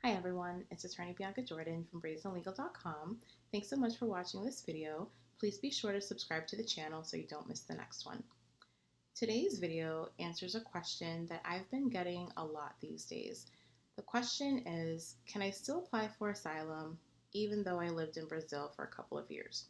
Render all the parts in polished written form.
Hi everyone, it's attorney Bianca Jordan from brazenlegal.com. Thanks so much for watching this video. Please be sure to subscribe to the channel so you don't miss the next one. Today's video answers a question that I've been getting a lot these days. The question is, can I still apply for asylum even though I lived in Brazil for a couple of years?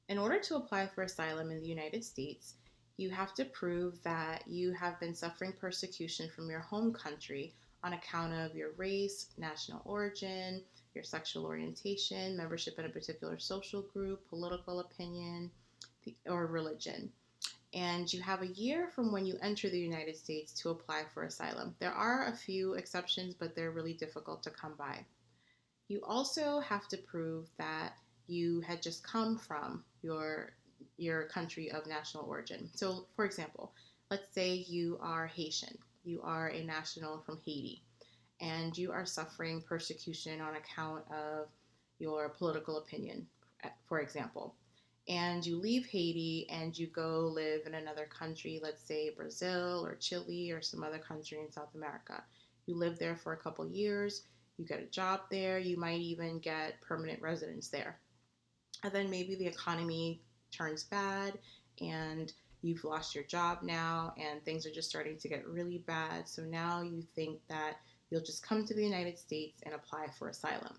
In order to apply for asylum in the United States, you have to prove that you have been suffering persecution from your home country on account of your race, national origin, your sexual orientation, membership in a particular social group, political opinion, or religion. And you have a year from when you enter the United States to apply for asylum. There are a few exceptions, but they're really difficult to come by. You also have to prove that you had just come from your country of national origin. So, for example, let's say you are Haitian. You are a national from Haiti, and you are suffering persecution on account of your political opinion, for example. And you leave Haiti and you go live in another country, let's say Brazil or Chile or some other country in South America. You live there for a couple years, you get a job there, you might even get permanent residence there. And then maybe the economy turns bad and you've lost your job now and things are just starting to get really bad. So now you think that you'll just come to the United States and apply for asylum.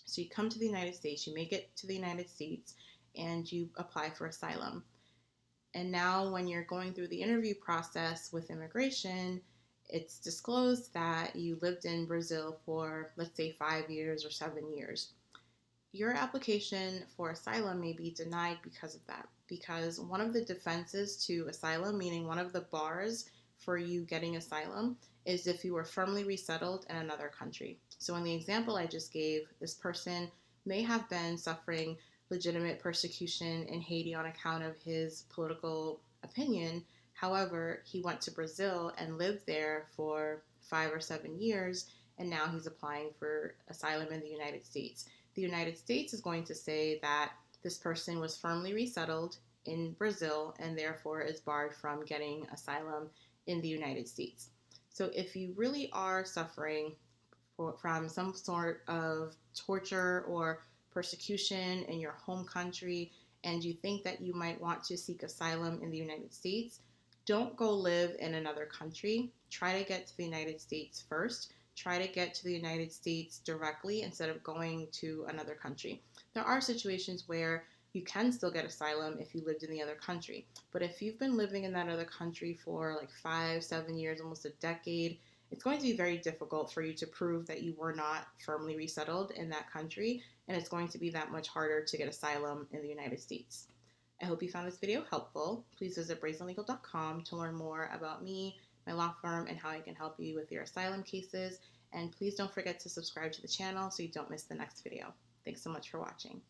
So you come to the United States, you make it to the United States, and you apply for asylum. And now, when you're going through the interview process with immigration, it's disclosed that you lived in Brazil for, let's say, 5 years or 7 years. Your application for asylum may be denied because of that. Because one of the defenses to asylum, meaning one of the bars for you getting asylum, is if you were firmly resettled in another country. So, in the example I just gave, this person may have been suffering legitimate persecution in Haiti on account of his political opinion. However, he went to Brazil and lived there for 5 or 7 years, and now he's applying for asylum in the United States. The United States is going to say that this person was firmly resettled in Brazil and therefore is barred from getting asylum in the United States. So if you really are suffering from some sort of torture or persecution in your home country and you think that you might want to seek asylum in the United States, don't go live in another country. Try to get to the United States first. Try to get to the United States directly instead of going to another country. There are situations where you can still get asylum if you lived in the other country. But if you've been living in that other country for like 5, 7 years, almost a decade, it's going to be very difficult for you to prove that you were not firmly resettled in that country, and it's going to be that much harder to get asylum in the United States. I hope you found this video helpful. Please visit brazenlegal.com to learn more about me, my law firm, and how I can help you with your asylum cases. And please don't forget to subscribe to the channel so you don't miss the next video. Thanks so much for watching.